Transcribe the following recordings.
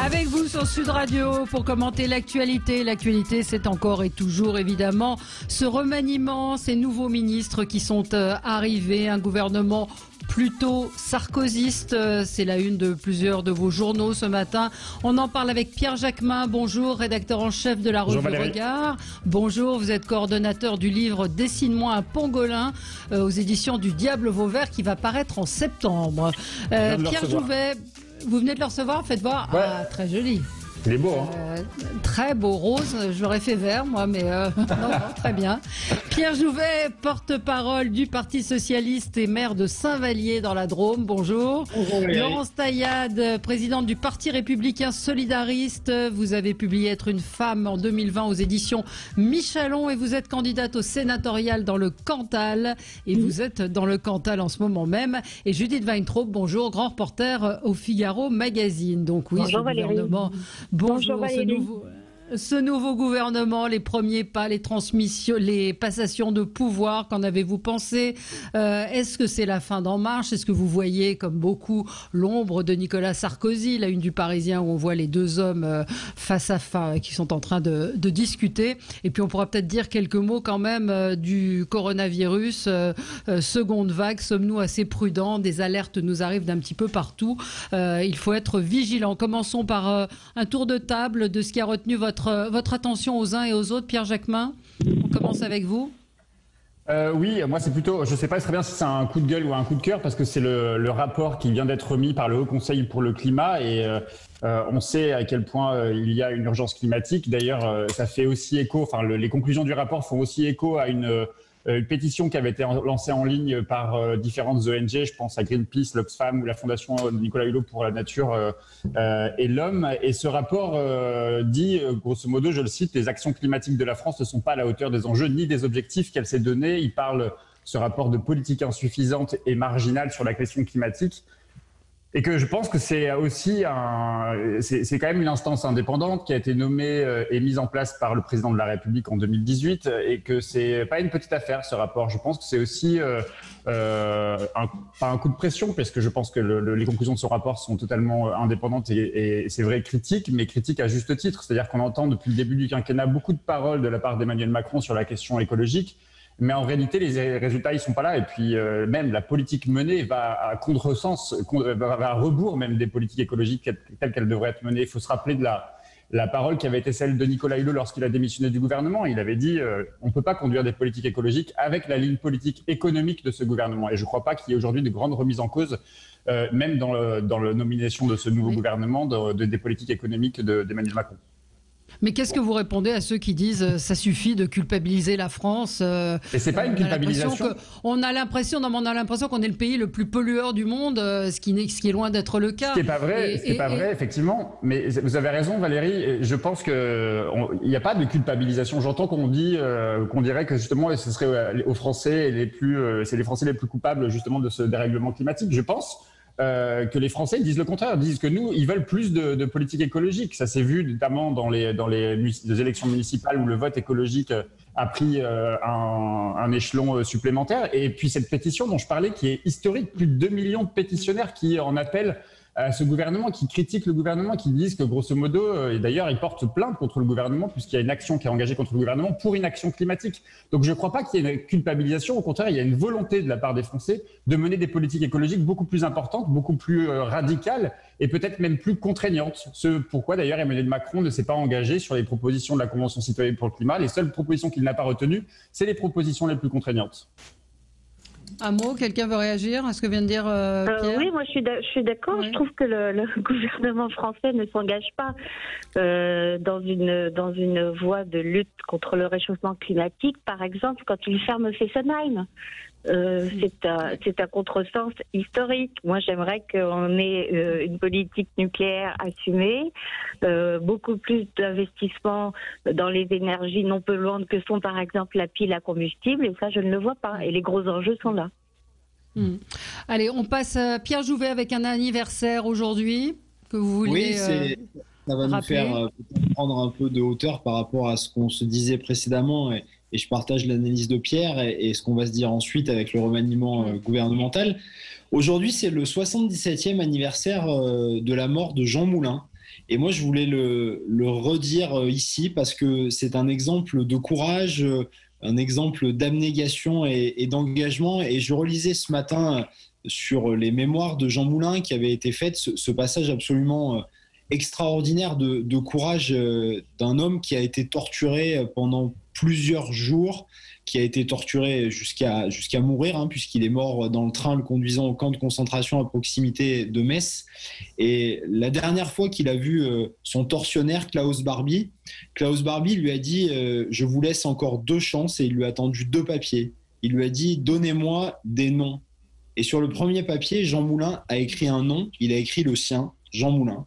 Avec vous sur Sud Radio pour commenter l'actualité. L'actualité, c'est encore et toujours évidemment ce remaniement, ces nouveaux ministres qui sont arrivés, un gouvernement plutôt sarkozyste. C'est la une de plusieurs de vos journaux ce matin. On en parle avec Pierre Jacquemin. Bonjour, rédacteur en chef de la revue Regard. Bonjour, vous êtes coordonnateur du livre Dessine-moi un pangolin aux éditions du Diable Vauvert qui va paraître en septembre. Pierre Jouvet, vous venez de le recevoir, faites voir. Ouais. Ah, très joli. Il est beau, hein. Très beau, rose. Je l'aurais fait vert, moi, mais non, très bien. Pierre Jouvet, porte-parole du Parti Socialiste et maire de Saint-Vallier dans la Drôme. Bonjour. Bonjour. Laurence Taillade, présidente du Parti Républicain Solidariste. Vous avez publié Être une femme en 2020 aux éditions Michalon et vous êtes candidate au sénatorial dans le Cantal. Et vous êtes dans le Cantal en ce moment même. Et Judith Weintraub, bonjour, grand reporter au Figaro Magazine. Donc oui, bonjour, ce gouvernement. Bonjour, ce nouveau gouvernement, les premiers pas, les transmissions, les passations de pouvoir, qu'en avez-vous pensé? Est-ce que c'est la fin d'En Marche? Est-ce que vous voyez, comme beaucoup, l'ombre de Nicolas Sarkozy, la une du Parisien où on voit les deux hommes face à face qui sont en train de discuter? Et puis on pourra peut-être dire quelques mots quand même du coronavirus, seconde vague. Sommes-nous assez prudents? Des alertes nous arrivent d'un petit peu partout. Il faut être vigilant. Commençons par un tour de table de ce qui a retenu votre attention aux uns et aux autres. Pierre Jacquemin, on commence avec vous. Oui, moi c'est plutôt, je ne sais pas très bien si c'est un coup de gueule ou un coup de cœur parce que c'est le rapport qui vient d'être remis par le Haut Conseil pour le climat et on sait à quel point il y a une urgence climatique. D'ailleurs, ça fait aussi écho, enfin les conclusions du rapport font aussi écho à une pétition qui avait été lancée en ligne par différentes ONG, je pense à Greenpeace, l'Oxfam ou la Fondation Nicolas Hulot pour la nature et l'homme. Et ce rapport dit, grosso modo, je le cite, les actions climatiques de la France ne sont pas à la hauteur des enjeux ni des objectifs qu'elle s'est donnés. Il parle, ce rapport, de politique insuffisante et marginale sur la question climatique. Et que je pense que c'est aussi c'est quand même une instance indépendante qui a été nommée et mise en place par le président de la République en 2018 et que c'est pas une petite affaire ce rapport. Je pense que c'est aussi pas un coup de pression parce que je pense que les conclusions de ce rapport sont totalement indépendantes et c'est vrai critiques, mais critiques à juste titre. C'est-à-dire qu'on entend depuis le début du quinquennat beaucoup de paroles de la part d'Emmanuel Macron sur la question écologique. Mais en réalité, les résultats, ils sont pas là. Et puis, même la politique menée va à contresens, va à rebours même des politiques écologiques telles qu'elles devraient être menées. Il faut se rappeler de la parole qui avait été celle de Nicolas Hulot lorsqu'il a démissionné du gouvernement. Il avait dit on ne peut pas conduire des politiques écologiques avec la ligne politique économique de ce gouvernement. Et je ne crois pas qu'il y ait aujourd'hui de grandes remises en cause, même dans la nomination de ce nouveau gouvernement, des politiques économiques d'Emmanuel Macron. Mais qu'est-ce que vous répondez à ceux qui disent ça suffit de culpabiliser la France? Et c'est pas une culpabilisation. On a l'impression qu'on est le pays le plus pollueur du monde, ce qui est loin d'être le cas. Ce qui n'est pas vrai, effectivement. Mais vous avez raison, Valérie. Je pense que il n'y a pas de culpabilisation. J'entends qu'on dirait que justement, ce serait aux Français c'est les Français les plus coupables justement de ce dérèglement climatique. Je pense que les Français disent le contraire, disent que nous, ils veulent plus de politique écologique. Ça s'est vu notamment dans les élections municipales où le vote écologique a pris un échelon supplémentaire. Et puis cette pétition dont je parlais, qui est historique, plus de 2 millions de pétitionnaires qui en appellent à ce gouvernement, qui critiquent le gouvernement, qui disent que grosso modo, et d'ailleurs ils portent plainte contre le gouvernement puisqu'il y a une action qui est engagée contre le gouvernement pour inaction climatique. Donc je ne crois pas qu'il y ait une culpabilisation, au contraire il y a une volonté de la part des Français de mener des politiques écologiques beaucoup plus importantes, beaucoup plus radicales et peut-être même plus contraignantes. Ce pourquoi d'ailleurs Emmanuel Macron ne s'est pas engagé sur les propositions de la Convention citoyenne pour le climat. Les seules propositions qu'il n'a pas retenues, c'est les propositions les plus contraignantes. Un mot, quelqu'un veut réagir à ce que vient de dire Pierre? Oui, moi je suis d'accord. Oui. Je trouve que le gouvernement français ne s'engage pas dans une voie de lutte contre le réchauffement climatique. Par exemple, quand il ferme Fessenheim, c'est un contresens historique. Moi, j'aimerais qu'on ait une politique nucléaire assumée, beaucoup plus d'investissements dans les énergies non polluantes que sont par exemple la pile à combustible, et ça, je ne le vois pas. Et les gros enjeux sont là. Allez, on passe à Pierre Jouvet avec un anniversaire aujourd'hui que vous voulez Oui, ça va nous faire prendre un peu de hauteur par rapport à ce qu'on se disait précédemment et je partage l'analyse de Pierre et ce qu'on va se dire ensuite avec le remaniement gouvernemental. Aujourd'hui, c'est le 77e anniversaire de la mort de Jean Moulin. Et moi, je voulais le redire ici parce que c'est un exemple de courage, un exemple d'abnégation et d'engagement. Et je relisais ce matin sur les mémoires de Jean Moulin qui avait été faites, ce passage absolument extraordinaire de courage d'un homme qui a été torturé pendant plusieurs jours, qui a été torturé jusqu'à mourir, hein, puisqu'il est mort dans le train le conduisant au camp de concentration à proximité de Metz. Et la dernière fois qu'il a vu son tortionnaire, Klaus Barbie lui a dit je vous laisse encore 2 chances, et il lui a tendu 2 papiers. Il lui a dit donnez-moi des noms. Et sur le premier papier, Jean Moulin a écrit un nom, il a écrit le sien, Jean Moulin.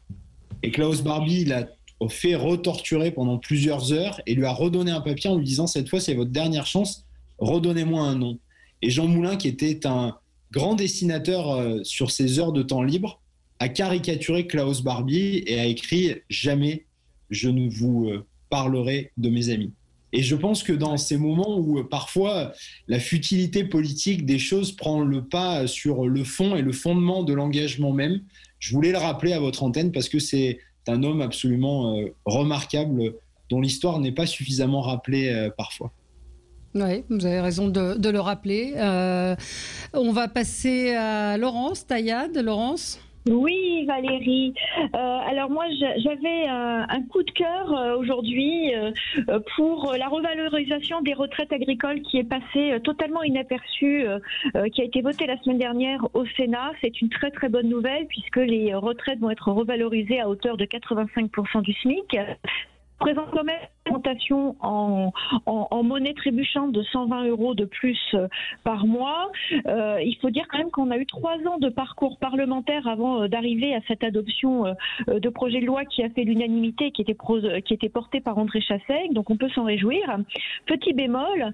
Et Klaus Barbie l'a fait retorturer pendant plusieurs heures et lui a redonné un papier en lui disant cette fois c'est votre dernière chance, redonnez-moi un nom. Et Jean Moulin, qui était un grand dessinateur sur ses heures de temps libre, a caricaturé Klaus Barbie et a écrit jamais je ne vous parlerai de mes amis. Et je pense que dans ces moments où parfois la futilité politique des choses prend le pas sur le fond et le fondement de l'engagement même, je voulais le rappeler à votre antenne parce que c'est un homme absolument remarquable dont l'histoire n'est pas suffisamment rappelée parfois. Oui, vous avez raison de le rappeler. On va passer à Laurence Taillade. Laurence ? Oui, Valérie. Alors moi, j'avais un coup de cœur aujourd'hui pour la revalorisation des retraites agricoles qui est passée totalement inaperçue, qui a été votée la semaine dernière au Sénat. C'est une très très bonne nouvelle puisque les retraites vont être revalorisées à hauteur de 85% du SMIC. Présente quand même une augmentation en monnaie trébuchante de 120 € de plus par mois. Il faut dire quand même qu'on a eu 3 ans de parcours parlementaire avant d'arriver à cette adoption de projet de loi qui a fait l'unanimité, qui était porté par André Chassaigne, donc on peut s'en réjouir. Petit bémol,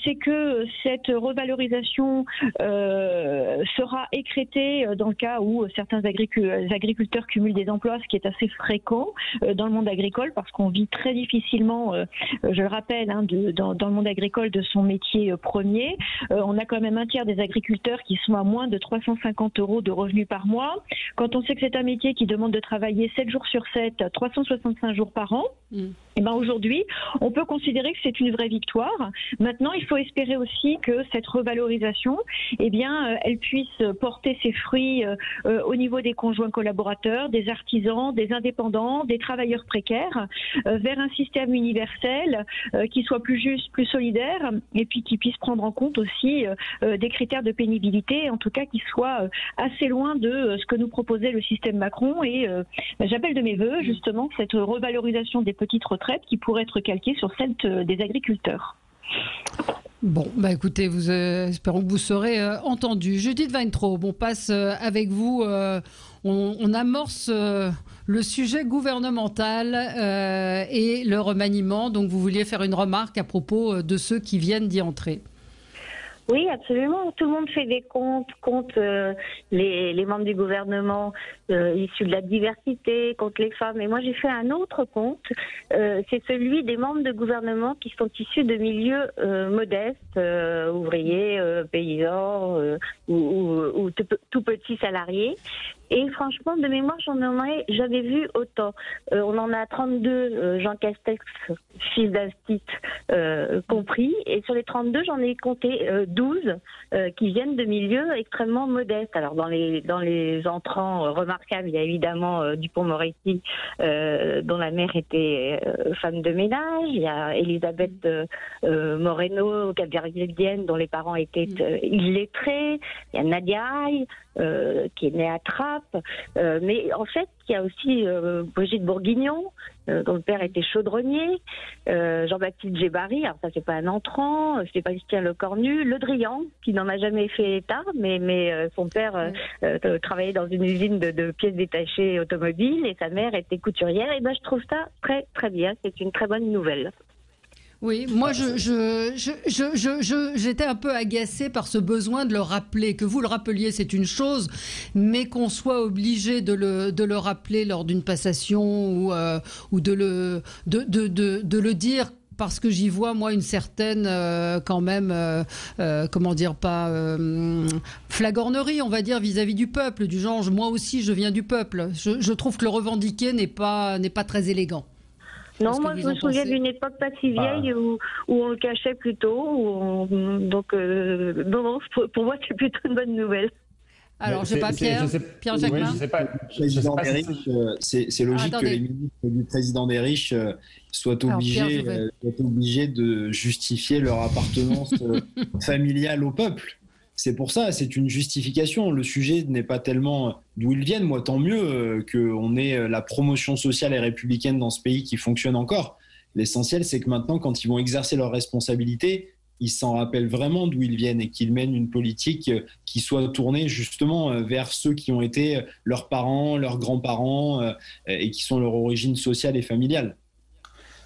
c'est que cette revalorisation sera écrétée dans le cas où certains agriculteurs cumulent des emplois, ce qui est assez fréquent dans le monde agricole parce qu'on vit très difficilement, je le rappelle, hein, dans le monde agricole de son métier premier. On a quand même un tiers des agriculteurs qui sont à moins de 350 € de revenus par mois. Quand on sait que c'est un métier qui demande de travailler 7 jours sur 7, 365 jours par an, et ben aujourd'hui, on peut considérer que c'est une vraie victoire. Maintenant, il faut espérer aussi que cette revalorisation, eh bien, elle puisse porter ses fruits au niveau des conjoints collaborateurs, des artisans, des indépendants, des travailleurs précaires, vers un système universel qui soit plus juste, plus solidaire, et puis qui puisse prendre en compte aussi des critères de pénibilité, en tout cas qui soit assez loin de ce que nous proposait le système Macron. Et j'appelle de mes voeux justement cette revalorisation des petites retraites qui pourrait être calquée sur celle des agriculteurs. Bon, bah écoutez, espérons que vous serez entendu. Judith Weintraub, on passe avec vous, on amorce le sujet gouvernemental et le remaniement. Donc vous vouliez faire une remarque à propos de ceux qui viennent d'y entrer. Oui, absolument. Tout le monde fait des comptes les membres du gouvernement issus de la diversité, contre les femmes. Et moi, j'ai fait un autre compte. C'est celui des membres de gouvernement qui sont issus de milieux modestes, ouvriers, paysans ou tout petits salariés. Et franchement, de mémoire, j'avais vu autant. On en a 32, Jean Castex, fils d'Astit, compris. Et sur les 32, j'en ai compté 12 qui viennent de milieux extrêmement modestes. Alors, dans les entrants remarquables, il y a évidemment Dupond-Moretti, dont la mère était femme de ménage. Il y a Elisabeth Moreno, capverdienne, dont les parents étaient illettrés. Il y a Nadia Haye, qui est née à Trappes. Mais en fait, il y a aussi Brigitte Bourguignon, dont le père était chaudronnier, Jean-Baptiste Djebari, alors ça c'est pas un entrant, Sébastien Lecornu, Le Drian, qui n'en a jamais fait état, mais son père travaillait dans une usine de pièces détachées automobiles et sa mère était couturière. Et ben je trouve ça très très bien, c'est une très bonne nouvelle. Oui, moi j'étais un peu agacée par ce besoin de le rappeler. Que vous le rappeliez, c'est une chose, mais qu'on soit obligé de le rappeler lors d'une passation ou de le dire parce que j'y vois moi une certaine quand même comment dire, pas flagornerie, on va dire, vis-à-vis du peuple, du genre moi aussi je viens du peuple. Je trouve que le revendiquer n'est pas très élégant. Non, moi je me souviens d'une époque pas si vieille où on le cachait plutôt. Donc non, pour moi c'est plutôt une bonne nouvelle. Alors, je sais pas, Pierre Jacquemin. Oui, c'est logique que les ministres du président des riches soient obligés de justifier leur appartenance familiale au peuple. C'est pour ça, c'est une justification. Le sujet n'est pas tellement d'où ils viennent. Moi, tant mieux qu'on ait la promotion sociale et républicaine dans ce pays qui fonctionne encore. L'essentiel, c'est que maintenant, quand ils vont exercer leurs responsabilités, ils s'en rappellent vraiment d'où ils viennent et qu'ils mènent une politique qui soit tournée justement vers ceux qui ont été leurs parents, leurs grands-parents et qui sont leur origine sociale et familiale.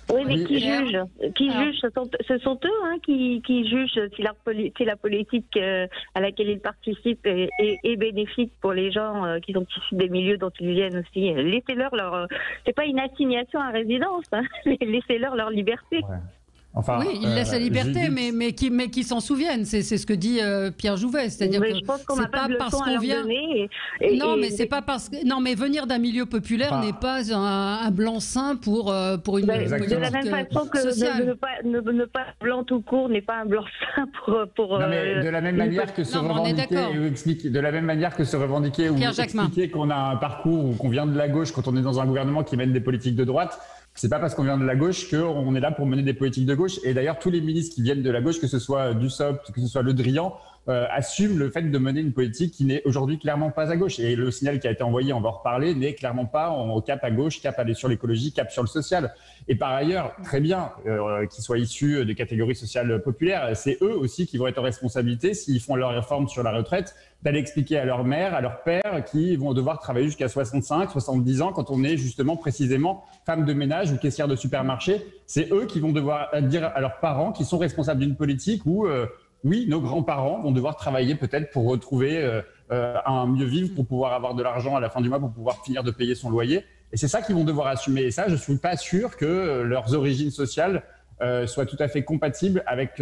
Oui, mais qui jugent ce sont eux qui jugent si la politique à laquelle ils participent est bénéfique pour les gens qui sont issus des milieux dont ils viennent aussi. Laissez-leur c'est pas une assignation à résidence, laissez-leur leur liberté. Ouais. Enfin, oui, ils laissent la liberté, mais qui s'en souviennent. C'est ce que dit Pierre Jouvet, c'est-à-dire que je pense qu'on n'a pas parce qu'on vient. Non, mais venir d'un milieu populaire n'est pas un blanc-seing pour une politique de la même façon que sociale. ne pas blanc tout court n'est pas un blanc-seing pour. Non, mais de la même manière que se revendiquer ou expliquer qu'on a un parcours ou qu'on vient de la gauche quand on est dans un gouvernement qui mène des politiques de droite. C'est pas parce qu'on vient de la gauche qu'on est là pour mener des politiques de gauche. Et d'ailleurs, tous les ministres qui viennent de la gauche, que ce soit Dussopt, que ce soit Le Drian, assument le fait de mener une politique qui n'est aujourd'hui clairement pas à gauche. Et le signal qui a été envoyé, on va en reparler, n'est clairement pas en cap à gauche, cap aller sur l'écologie, cap sur le social. Et par ailleurs, très bien qu'ils soient issus des catégories sociales populaires, c'est eux aussi qui vont être en responsabilité, s'ils font leur réforme sur la retraite, d'aller expliquer à leur mère, à leur père, qui vont devoir travailler jusqu'à 65, 70 ans quand on est justement précisément femme de ménage ou caissière de supermarché. C'est eux qui vont devoir dire à leurs parents qui sont responsables d'une politique où, oui, nos grands-parents vont devoir travailler peut-être pour retrouver un mieux vivre, pour pouvoir avoir de l'argent à la fin du mois, pour pouvoir finir de payer son loyer. Et c'est ça qu'ils vont devoir assumer. Et ça, je ne suis pas sûr que leurs origines sociales soient tout à fait compatibles avec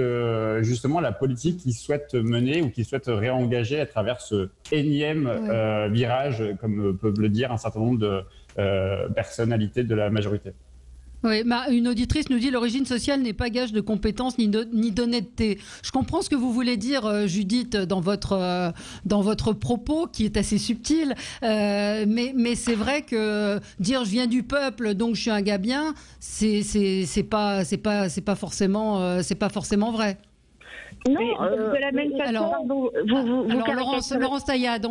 justement la politique qu'ils souhaitent mener ou qu'ils souhaitent réengager à travers ce énième virage, comme peuvent le dire un certain nombre de personnalités de la majorité. Oui, une auditrice nous dit l'origine sociale n'est pas gage de compétence ni d'honnêteté. Je comprends ce que vous voulez dire, Judith, dans votre propos qui est assez subtil, mais c'est vrai que dire je viens du peuple donc je suis un gars bien, c'est pas forcément vrai. Non, de la même façon. Laurence Taillade,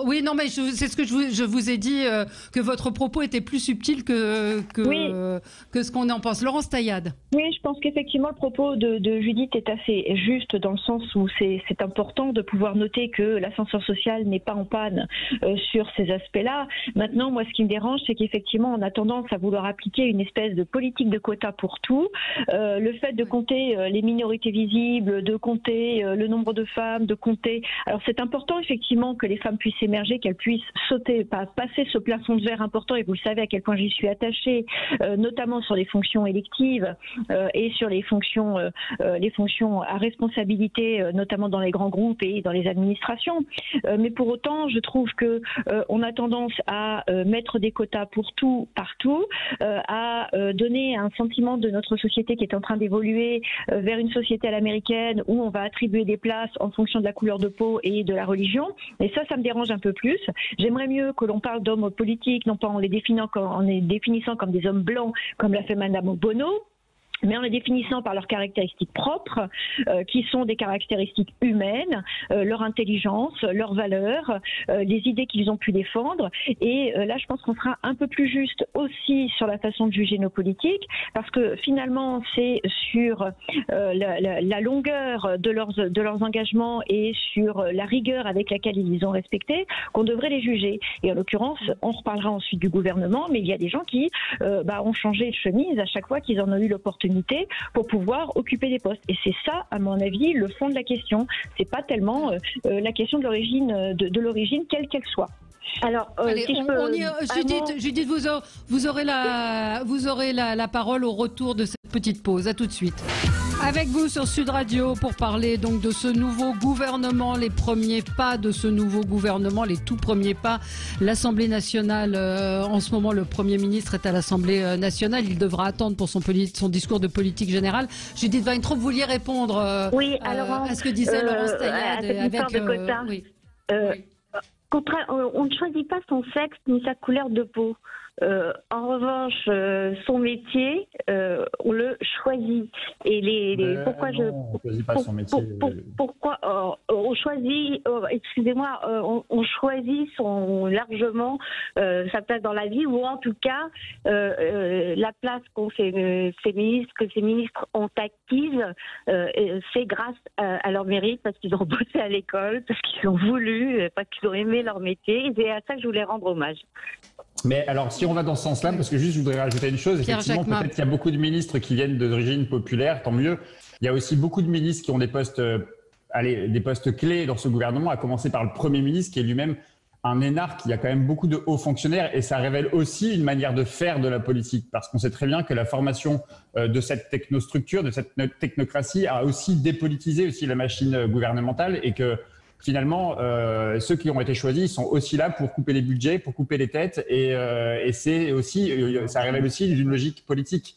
oui, non, mais c'est ce que je vous ai dit, que votre propos était plus subtil que ce qu'on en pense. Laurence Taillade. Oui, je pense qu'effectivement, le propos de Judith est assez juste dans le sens où c'est important de pouvoir noter que l'ascenseur social n'est pas en panne sur ces aspects-là. Maintenant, moi, ce qui me dérange, c'est qu'effectivement, on a tendance à vouloir appliquer une espèce de politique de quota pour tout. Le fait de compter les minorités visibles, de compter le nombre de femmes, de compter... Alors c'est important effectivement que les femmes puissent émerger, qu'elles puissent passer ce plafond de verre important, et vous le savez à quel point j'y suis attachée, notamment sur les fonctions électives et sur les fonctions à responsabilité, notamment dans les grands groupes et dans les administrations. Mais pour autant, je trouve que on a tendance à mettre des quotas pour tout, partout, à donner un sentiment de notre société qui est en train d'évoluer vers une société à l'américaine où on va attribuer des places en fonction de la couleur de peau et de la religion. Et ça me dérange un peu plus. J'aimerais mieux que l'on parle d'hommes politiques, non pas en les définissant comme des hommes blancs, comme l'a fait Madame Bono, mais en les définissant par leurs caractéristiques propres, qui sont des caractéristiques humaines, leur intelligence, leurs valeurs, les idées qu'ils ont pu défendre. Et là, je pense qu'on sera un peu plus juste aussi sur la façon de juger nos politiques, parce que finalement, c'est sur la longueur de leurs engagements et sur la rigueur avec laquelle ils les ont respectés qu'on devrait les juger. Et en l'occurrence, on reparlera ensuite du gouvernement, mais il y a des gens qui ont changé de chemise à chaque fois qu'ils en ont eu l'opportunité. d'opportunités pour pouvoir occuper des postes. Et c'est ça, à mon avis, le fond de la question. C'est pas tellement la question de l'origine, quelle qu'elle soit. Alors, allez, Judith, vous aurez la parole au retour de cette petite pause. À tout de suite. Avec vous sur Sud Radio pour parler donc de ce nouveau gouvernement, les premiers pas de ce nouveau gouvernement, les tout premiers pas. L'Assemblée nationale, en ce moment, le Premier ministre est à l'Assemblée nationale. Il devra attendre pour son discours de politique générale. Judith Weintraub, vous vouliez répondre à ce que disait Laurence Taillade oui. On ne choisit pas son sexe ni sa couleur de peau. En revanche, son métier, on le choisit. Et pourquoi on ne choisit pas son métier. Pourquoi on choisit excusez-moi, on choisit largement sa place dans la vie, ou en tout cas la place que ces ministres ont acquise, c'est grâce à leur mérite, parce qu'ils ont bossé à l'école, parce qu'ils ont voulu, parce qu'ils ont aimé leur métier. Et c'est à ça que je voulais rendre hommage. Mais alors, si on va dans ce sens-là, parce que juste, je voudrais rajouter une chose. Effectivement, peut-être qu'il y a beaucoup de ministres qui viennent d'origine populaire, tant mieux. Il y a aussi beaucoup de ministres qui ont des postes clés dans ce gouvernement, à commencer par le Premier ministre, qui est lui-même un énarque. Il y a quand même beaucoup de hauts fonctionnaires, et ça révèle aussi une manière de faire de la politique, parce qu'on sait très bien que la formation de cette technostructure, de cette technocratie, a aussi dépolitisé aussi la machine gouvernementale, et que finalement, ceux qui ont été choisis, ils sont aussi là pour couper les budgets, pour couper les têtes, et c'est aussi, ça révèle aussi une logique politique.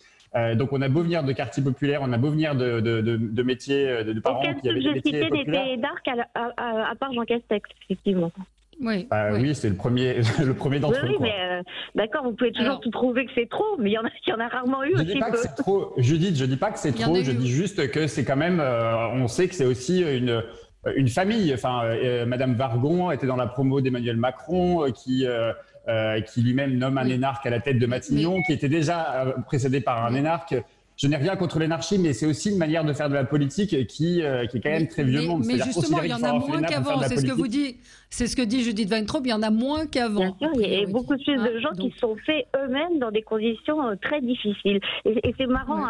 Donc, on a beau venir de quartiers populaires, on a beau venir de métiers, de parents qui avaient des métiers populaires. N'était dark à part Jean Castex, effectivement. Oui, oui, c'est le premier d'entre eux. Oui, mais d'accord, vous pouvez toujours tout trouver que c'est trop, mais il y en a rarement eu aussi peu. Judith, je dis pas que c'est trop, je dis juste que c'est quand même, on sait que c'est aussi une famille. Enfin, Madame Wargon était dans la promo d'Emmanuel Macron, qui lui-même nomme un énarque à la tête de Matignon, qui était déjà précédé par un énarque. Je n'ai rien contre l'énarchie, mais c'est aussi une manière de faire de la politique qui est quand même très vieux monde. Mais justement, il y en a moins qu'avant, c'est ce que vous dites. C'est ce que dit Judith Weintraub, il y en a moins qu'avant. Bien sûr, il y a beaucoup plus de gens qui se sont faits eux-mêmes dans des conditions très difficiles. Et c'est marrant,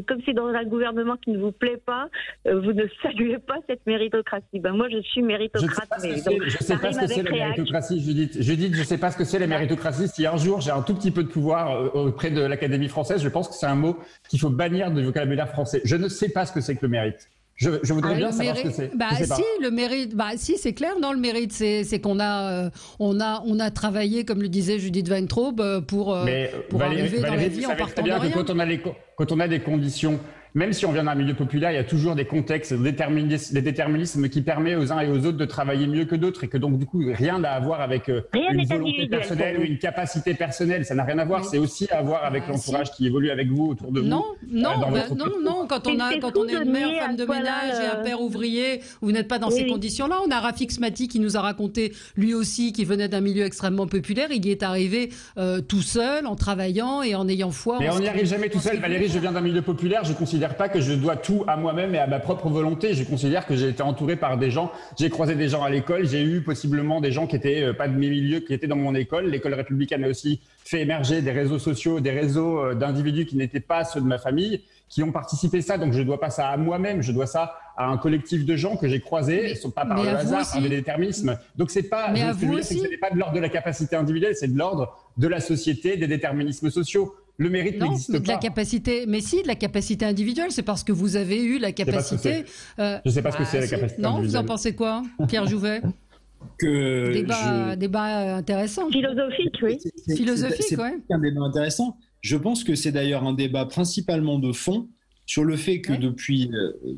comme c'est dans un gouvernement qui ne vous plaît pas, vous ne saluez pas cette méritocratie. Moi, je suis méritocrate. Je ne sais pas ce que c'est la méritocratie, Judith. Judith, je ne sais pas ce que c'est la méritocratie. Si un jour j'ai un tout petit peu de pouvoir auprès de l'Académie française, je pense que c'est un mot qu'il faut bannir du vocabulaire français. Je ne sais pas ce que c'est que le mérite. Je voudrais bien savoir ce que c'est. Le mérite, c'est clair. Non, le mérite, c'est qu'on a travaillé, comme le disait Judith Weintraub, pour arriver dans la vie en partant de rien. Quand on a des conditions, même si on vient d'un milieu populaire, il y a toujours des contextes, des déterminismes qui permettent aux uns et aux autres de travailler mieux que d'autres, et que donc du coup rien n'a à voir avec une volonté personnelle ou une capacité personnelle. Ça n'a rien à voir. C'est aussi à voir avec l'entourage qui évolue avec vous autour de vous. Non. Quand on est une mère, femme de ménage et un père ouvrier, vous n'êtes pas dans ces conditions-là. On a Rafik Smati qui nous a raconté, lui aussi, qui venait d'un milieu extrêmement populaire. Il y est arrivé tout seul, en travaillant et en ayant foi. Mais on n'y arrive jamais tout seul. Valérie, je viens d'un milieu populaire. Je considère pas que je dois tout à moi-même et à ma propre volonté. Je considère que j'ai été entouré par des gens. J'ai croisé des gens à l'école. J'ai eu possiblement des gens qui étaient pas de mes milieux, qui étaient dans mon école. L'école républicaine a aussi fait émerger des réseaux sociaux, des réseaux d'individus qui n'étaient pas ceux de ma famille, qui ont participé à ça. Donc je ne dois pas ça à moi-même. Je dois ça à un collectif de gens que j'ai croisés, pas par le hasard, par des déterminismes. Donc c'est pas, ce n'est pas de l'ordre de la capacité individuelle, c'est de l'ordre de la société, des déterminismes sociaux. Le mérite n'existe pas. De la capacité individuelle, c'est parce que vous avez eu la capacité. Je ne sais pas ce que c'est la capacité individuelle. Non, vous en pensez quoi, Pierre Jouvet? Débat intéressant. Philosophique, oui. Philosophique, oui. C'est un débat intéressant. Je pense que c'est d'ailleurs un débat principalement de fond sur le fait que depuis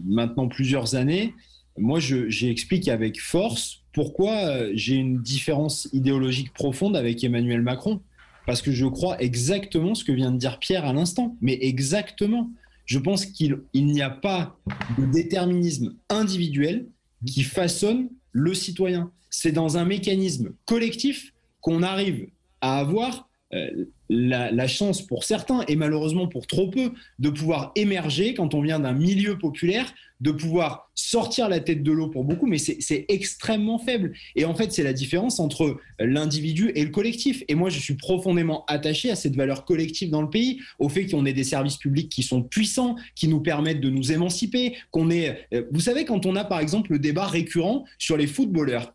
maintenant plusieurs années, moi j'explique avec force pourquoi j'ai une différence idéologique profonde avec Emmanuel Macron. Parce que je crois exactement ce que vient de dire Pierre à l'instant, mais exactement. Je pense qu'il n'y a pas de déterminisme individuel qui façonne le citoyen. C'est dans un mécanisme collectif qu'on arrive à avoir la chance pour certains, et malheureusement pour trop peu, de pouvoir émerger quand on vient d'un milieu populaire, de pouvoir sortir la tête de l'eau pour beaucoup, mais c'est extrêmement faible. Et en fait, c'est la différence entre l'individu et le collectif. Et moi, je suis profondément attaché à cette valeur collective dans le pays, au fait qu'on ait des services publics qui sont puissants, qui nous permettent de nous émanciper, qu'on ait... Vous savez, quand on a, par exemple, le débat récurrent sur les footballeurs,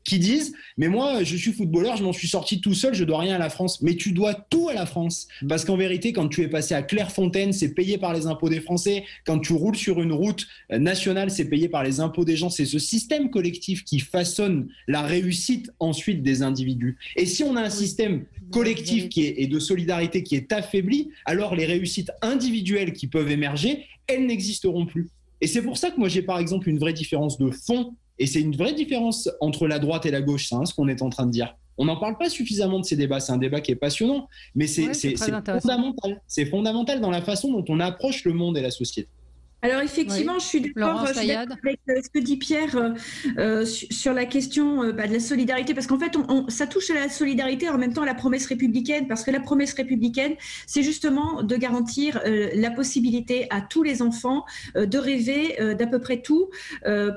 qui disent « Mais moi, je suis footballeur, je m'en suis sorti tout seul, je dois rien à la France. » Mais tu dois tout à la France. Parce qu'en vérité, quand tu es passé à Clairefontaine, c'est payé par les impôts des Français. Quand tu roules sur une route nationale, c'est payé par les impôts des gens. C'est ce système collectif qui façonne la réussite ensuite des individus. Et si on a un système collectif et de solidarité qui est affaibli, alors les réussites individuelles qui peuvent émerger, elles n'existeront plus. Et c'est pour ça que moi j'ai par exemple une vraie différence de fond, et c'est une vraie différence entre la droite et la gauche, c'est ce qu'on est en train de dire. On n'en parle pas suffisamment de ces débats, c'est un débat qui est passionnant, mais c'est fondamental. C'est fondamental dans la façon dont on approche le monde et la société. Alors effectivement, je suis d'accord avec ce que dit Pierre sur la question de la solidarité, parce qu'en fait, ça touche à la solidarité et en même temps à la promesse républicaine, parce que la promesse républicaine, c'est justement de garantir la possibilité à tous les enfants de rêver d'à peu près tout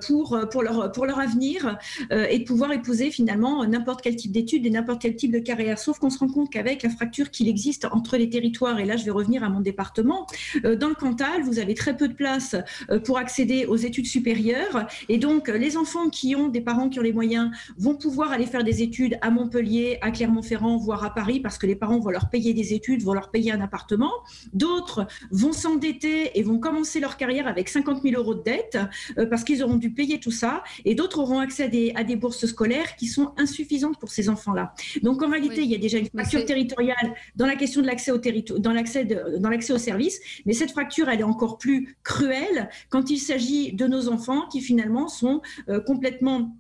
pour leur avenir et de pouvoir épouser finalement n'importe quel type d'études et n'importe quel type de carrière. Sauf qu'on se rend compte qu'avec la fracture qu'il existe entre les territoires, et là je vais revenir à mon département, dans le Cantal, vous avez très peu de place pour accéder aux études supérieures, et donc les enfants qui ont des parents qui ont les moyens vont pouvoir aller faire des études à Montpellier, à Clermont-Ferrand, voire à Paris, parce que les parents vont leur payer des études, vont leur payer un appartement. D'autres vont s'endetter et vont commencer leur carrière avec 50 000 € de dette parce qu'ils auront dû payer tout ça, et d'autres auront accès à des bourses scolaires qui sont insuffisantes pour ces enfants-là. Donc en réalité, il y a déjà une fracture territoriale dans la question de l'accès dans l'accès aux services, mais cette fracture, elle est encore plus cruelle quand il s'agit de nos enfants qui finalement sont complètement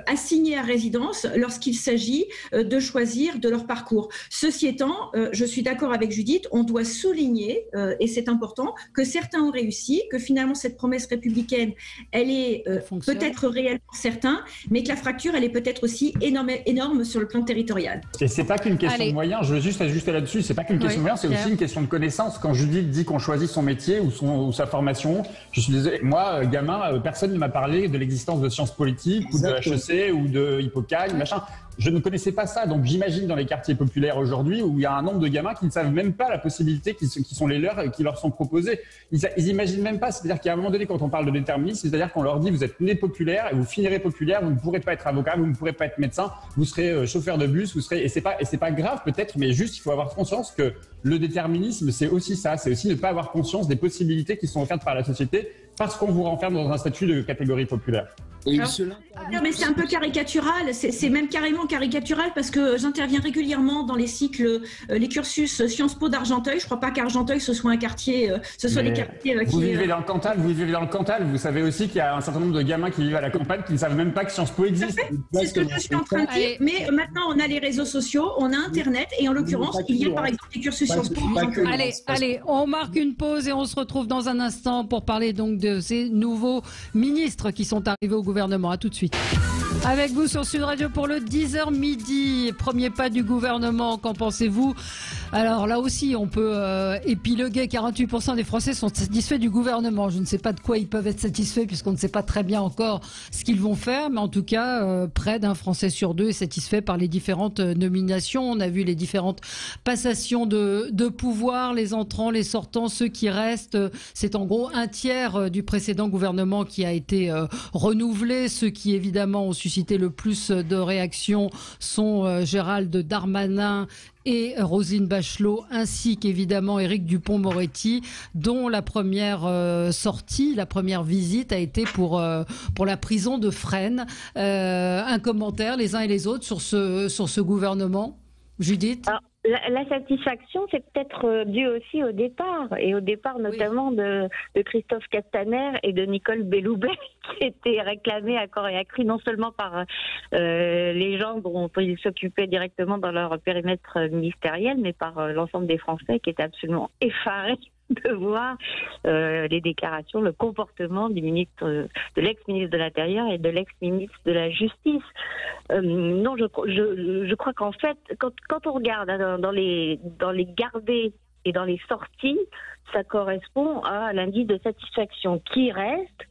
assignés à résidence lorsqu'il s'agit de choisir de leur parcours. Ceci étant, je suis d'accord avec Judith, on doit souligner, et c'est important, que certains ont réussi, que finalement cette promesse républicaine, elle est peut-être réelle pour certains, mais que la fracture, elle est peut-être aussi énorme sur le plan territorial. Et c'est pas qu'une question de moyens, je veux juste ajuster là-dessus, c'est pas qu'une question de moyens, c'est aussi une question de connaissance. Quand Judith dit qu'on choisit son métier ou sa formation, je suis désolé, moi, gamin, personne ne m'a parlé de l'existence de sciences politiques ou de HEC ou de Hippocagne, machin. Je ne connaissais pas ça, donc j'imagine dans les quartiers populaires aujourd'hui où il y a un nombre de gamins qui ne savent même pas la possibilité qui sont les leurs et qui leur sont proposées. Ils imaginent même pas, c'est-à-dire qu'à un moment donné, quand on parle de déterminisme, c'est-à-dire qu'on leur dit vous êtes né populaire et vous finirez populaire, vous ne pourrez pas être avocat, vous ne pourrez pas être médecin, vous serez chauffeur de bus, et c'est pas grave peut-être, mais juste il faut avoir conscience que le déterminisme c'est aussi ça, c'est aussi ne pas avoir conscience des possibilités qui sont offertes par la société parce qu'on vous renferme dans un statut de catégorie populaire. Non, mais c'est un peu caricatural, c'est même carrément caricatural parce que j'interviens régulièrement dans les cycles, les cursus Sciences Po d'Argenteuil. Je ne crois pas qu'Argenteuil ce soit un quartier, ce soit des quartiers qui... Vous vivez dans le Cantal, vous savez aussi qu'il y a un certain nombre de gamins qui vivent à la campagne qui ne savent même pas que Sciences Po existe. C'est ce que je suis en train de dire, mais maintenant on a les réseaux sociaux, on a Internet et en l'occurrence il y a par exemple des cursus Sciences Po. Allez, on marque une pause et on se retrouve dans un instant pour parler donc de ces nouveaux ministres qui sont arrivés au gouvernement. À tout de suite. Avec vous sur Sud Radio pour le 10h midi. Premier pas du gouvernement, qu'en pensez-vous? Alors là aussi, on peut épiloguer. 48% des Français sont satisfaits du gouvernement. Je ne sais pas de quoi ils peuvent être satisfaits puisqu'on ne sait pas très bien encore ce qu'ils vont faire. Mais en tout cas, près d'un Français sur deux est satisfait par les différentes nominations. On a vu les différentes passations de pouvoir, les entrants, les sortants, ceux qui restent. C'est en gros un tiers du précédent gouvernement qui a été renouvelé. Ceux qui évidemment ont suscité le plus de réactions sont Gérald Darmanin et Roselyne Bachelot, ainsi qu'évidemment Éric Dupond-Moretti, dont la première sortie, la première visite a été pour la prison de Fresnes. Un commentaire, les uns et les autres, sur ce gouvernement, Judith? Alors, la satisfaction, c'est peut-être dû aussi au départ, et au départ notamment de Christophe Castaner et de Nicole Belloubet, qui étaient réclamés à corps et à cri, non seulement par les gens dont ils s'occupaient directement dans leur périmètre ministériel, mais par l'ensemble des Français qui étaient absolument effarés de voir les déclarations, le comportement du ministre, de l'ex-ministre de l'Intérieur et de l'ex-ministre de la Justice. Non, je crois qu'en fait, quand on regarde dans les gardés Et dans les sorties, ça correspond à l'indice de satisfaction qui reste,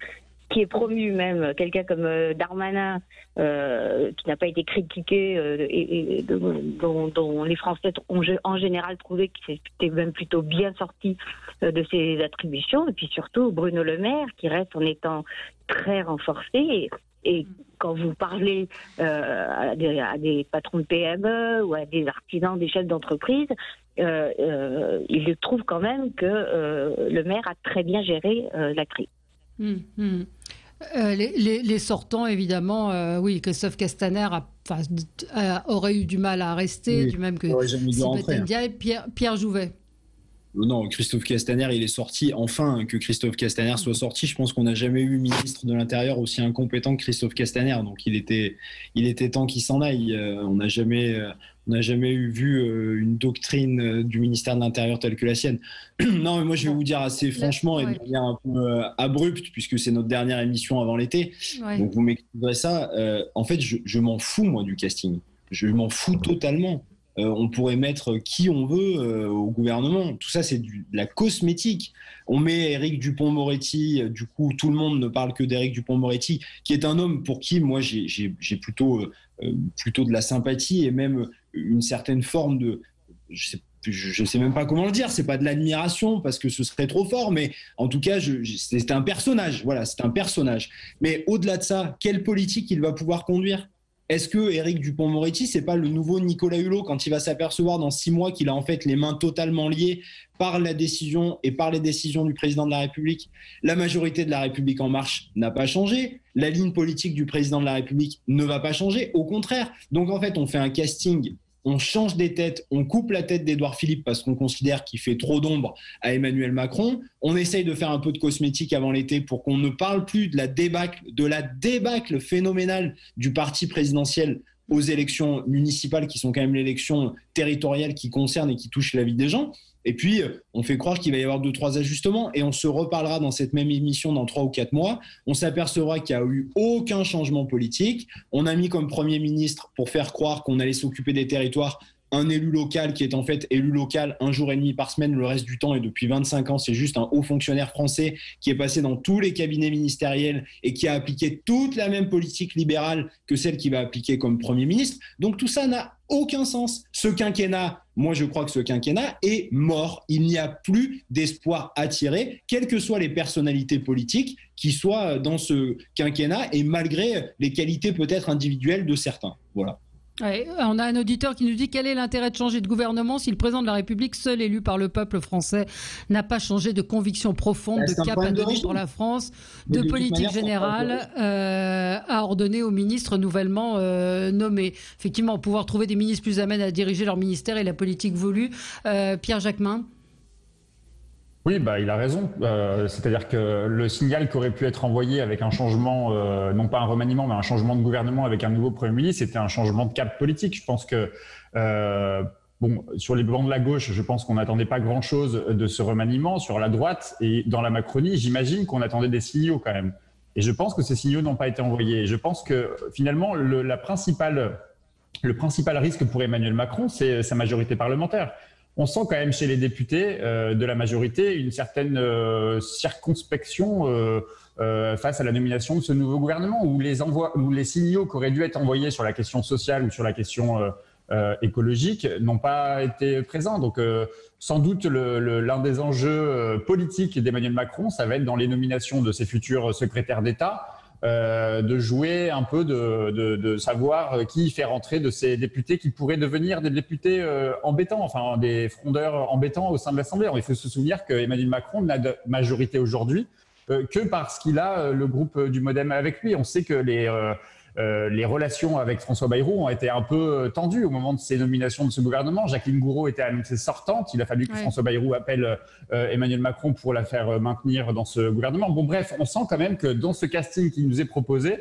qui est promu même, quelqu'un comme Darmanin, qui n'a pas été critiqué et dont les Français ont en général trouvé qu'il était même plutôt bien sorti de ses attributions. Et puis surtout Bruno Le Maire, qui reste en étant très renforcé. Et quand vous parlez à des patrons de PME ou à des artisans, des chefs d'entreprise, ils trouvent quand même que le maire a très bien géré la crise. Les sortants, évidemment, oui, Christophe Castaner aurait eu du mal à rester, du même que Sébastien Ndiaye, Pierre Jouvet. Non, Christophe Castaner, il est sorti. Enfin, que Christophe Castaner soit sorti, je pense qu'on n'a jamais eu ministre de l'Intérieur aussi incompétent que Christophe Castaner. Donc, il était temps qu'il s'en aille. On n'a jamais vu une doctrine du ministère de l'Intérieur telle que la sienne. Non, mais moi, je vais vous dire assez franchement et de manière un peu abrupte, puisque c'est notre dernière émission avant l'été. Ouais. Donc, vous m'excuserez ça. En fait, je m'en fous, moi, du casting. Je m'en fous totalement. On pourrait mettre qui on veut au gouvernement. Tout ça, c'est de la cosmétique. On met Éric Dupond-Moretti, du coup, tout le monde ne parle que d'Éric Dupond-Moretti, qui est un homme pour qui, moi, j'ai plutôt de la sympathie et même une certaine forme de... Je sais même pas comment le dire, c'est pas de l'admiration parce que ce serait trop fort, mais en tout cas, c'est un personnage. Voilà, c'est un personnage. Mais au-delà de ça, quelle politique il va pouvoir conduire ? Est-ce que Éric Dupond-Moretti, c'est pas le nouveau Nicolas Hulot quand il va s'apercevoir dans 6 mois qu'il a en fait les mains totalement liées par la décision et par les décisions du président de la République ? La majorité de la République en marche n'a pas changé. La ligne politique du président de la République ne va pas changer. Au contraire. Donc en fait, on fait un casting. On change des têtes, on coupe la tête d'Édouard Philippe parce qu'on considère qu'il fait trop d'ombre à Emmanuel Macron. On essaye de faire un peu de cosmétique avant l'été pour qu'on ne parle plus de la débâcle phénoménale du parti présidentiel aux élections municipales qui sont quand même l'élection territoriale qui concerne et qui touche la vie des gens. Et puis, on fait croire qu'il va y avoir 2-3 ajustements et on se reparlera dans cette même émission dans 3 ou 4 mois. On s'apercevra qu'il n'y a eu aucun changement politique. On a mis comme Premier ministre, pour faire croire qu'on allait s'occuper des territoires, un élu local qui est en fait élu local 1 jour et demi par semaine le reste du temps, et depuis 25 ans, c'est juste un haut fonctionnaire français qui est passé dans tous les cabinets ministériels et qui a appliqué toute la même politique libérale que celle qu'il va appliquer comme Premier ministre. Donc tout ça n'a aucun sens. Ce quinquennat, moi je crois que ce quinquennat est mort. Il n'y a plus d'espoir à tirer, quelles que soient les personnalités politiques qui soient dans ce quinquennat et malgré les qualités peut-être individuelles de certains. Voilà. Ouais, on a un auditeur qui nous dit quel est l'intérêt de changer de gouvernement si le président de la République, seul élu par le peuple français, n'a pas changé de conviction profonde, de cap à donner pour la France, de politique générale à ordonner aux ministres nouvellement nommés. Effectivement, pouvoir trouver des ministres plus amènes à diriger leur ministère et la politique voulue. Pierre Jacquemin. Oui, il a raison. C'est-à-dire que le signal qui aurait pu être envoyé avec un changement, non pas un remaniement, mais un changement de gouvernement avec un nouveau Premier ministre, c'était un changement de cap politique. Je pense que, sur les bancs de la gauche, je pense qu'on n'attendait pas grand-chose de ce remaniement. Sur la droite et dans la Macronie, j'imagine qu'on attendait des signaux quand même. Et je pense que ces signaux n'ont pas été envoyés. Et je pense que finalement, le principal risque pour Emmanuel Macron, c'est sa majorité parlementaire. On sent quand même chez les députés de la majorité une certaine circonspection face à la nomination de ce nouveau gouvernement, où les signaux qui auraient dû être envoyés sur la question sociale ou sur la question écologique n'ont pas été présents. Donc sans doute l'un des enjeux politiques d'Emmanuel Macron, ça va être dans les nominations de ses futurs secrétaires d'État, de jouer un peu, de savoir qui fait rentrer de ces députés qui pourraient devenir des députés embêtants, enfin des frondeurs embêtants au sein de l'Assemblée. Il faut se souvenir qu'Emmanuel Macron n'a de majorité aujourd'hui que parce qu'il a le groupe du Modem avec lui. On sait que les relations avec François Bayrou ont été un peu tendues au moment de ces nominations de ce gouvernement. Jacqueline Gourault était annoncée sortante. Il a fallu que François Bayrou appelle Emmanuel Macron pour la faire maintenir dans ce gouvernement. Bon, bref, on sent quand même que dans ce casting qui nous est proposé,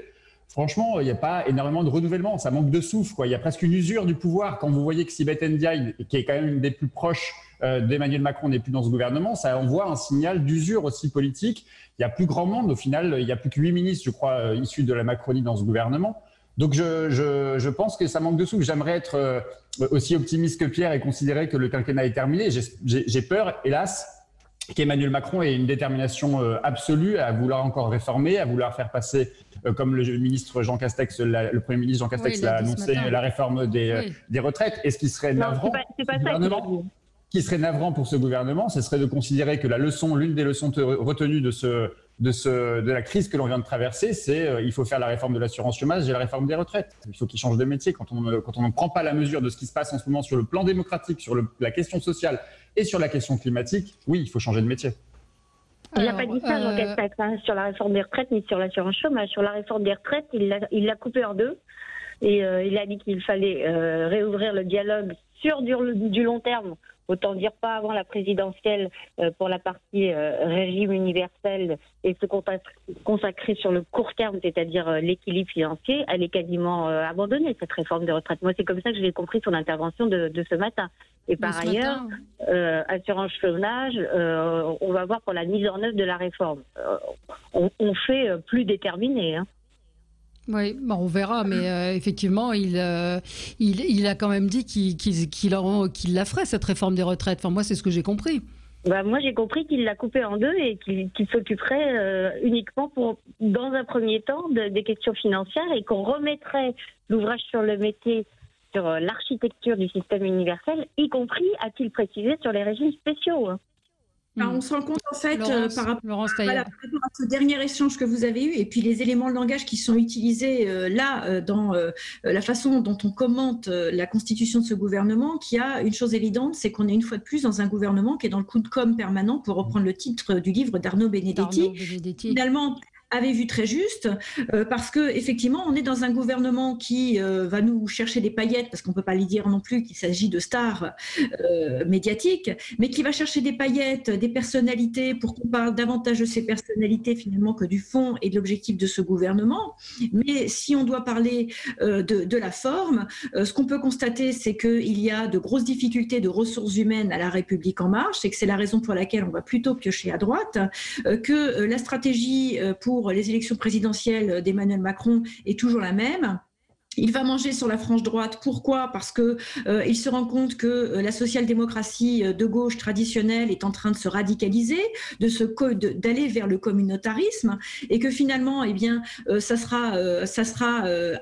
franchement, il n'y a pas énormément de renouvellement. Ça manque de souffle, quoi. Il y a presque une usure du pouvoir. Quand vous voyez que Sibeth Ndiaye, qui est quand même une des plus proches d'Emmanuel Macron, n'est plus dans ce gouvernement, ça envoie un signal d'usure aussi politique. Il n'y a plus grand monde. Au final, il n'y a plus que 8 ministres, je crois, issus de la Macronie dans ce gouvernement. Donc je pense que ça manque de souffle. J'aimerais être aussi optimiste que Pierre et considérer que le quinquennat est terminé. J'ai peur, hélas, qu'Emmanuel Macron ait une détermination absolue à vouloir encore réformer, à vouloir faire passer, comme le ministre Jean Castex, le Premier ministre Jean Castex l'a annoncé, la réforme des retraites. Et ce qui serait navrant, qui serait navrant pour ce gouvernement, ce serait de considérer que l'une des leçons retenues de la crise que l'on vient de traverser, c'est il faut faire la réforme de l'assurance chômage et la réforme des retraites. Il faut qu'ils changent de métier. Quand on ne prend pas la mesure de ce qui se passe en ce moment sur le plan démocratique, sur la question sociale et sur la question climatique, oui, il faut changer de métier. Il n'a pas dit ça, Jean Castex, sur la réforme des retraites ni sur l'assurance chômage. Sur la réforme des retraites, il l'a coupé en deux. Et il a dit qu'il fallait réouvrir le dialogue sur du long terme. Autant dire pas avant la présidentielle pour la partie régime universel et se consacrer sur le court terme, c'est-à-dire l'équilibre financier. Elle est quasiment abandonnée, cette réforme des retraites. Moi, c'est comme ça que j'ai compris son intervention de ce matin. Et par ailleurs, assurance chômage, on va voir pour la mise en œuvre de la réforme. On fait plus déterminé, hein. Oui, bon, on verra, mais effectivement, il a quand même dit qu'il la ferait, cette réforme des retraites. Enfin, moi, c'est ce que j'ai compris. Moi, j'ai compris qu'il l'a coupée en deux et qu'il s'occuperait uniquement dans un premier temps, des questions financières et qu'on remettrait l'ouvrage sur le métier, sur l'architecture du système universel, y compris, a-t-il précisé, sur les régimes spéciaux. Alors, on se rend compte en fait par rapport à ce dernier échange que vous avez eu et puis les éléments de langage qui sont utilisés dans la façon dont on commente la constitution de ce gouvernement, qu'il y a une chose évidente, c'est qu'on est une fois de plus dans un gouvernement qui est dans le coup de com' permanent, pour reprendre le titre du livre d'Arnaud Benedetti. Finalement, avait vu très juste, parce que effectivement, on est dans un gouvernement qui va nous chercher des paillettes, parce qu'on peut pas lui dire non plus qu'il s'agit de stars médiatiques, mais qui va chercher des paillettes, des personnalités, pour qu'on parle davantage de ces personnalités finalement que du fond et de l'objectif de ce gouvernement. Mais si on doit parler de la forme, ce qu'on peut constater, c'est qu'il y a de grosses difficultés de ressources humaines à La République En Marche, et que c'est la raison pour laquelle on va plutôt piocher à droite, que la stratégie pour les élections présidentielles d'Emmanuel Macron est toujours la même. Il va manger sur la frange droite. Pourquoi ? Parce que il se rend compte que la social-démocratie de gauche traditionnelle est en train de se radicaliser, d'aller vers le communautarisme, et que finalement, eh bien, ça sera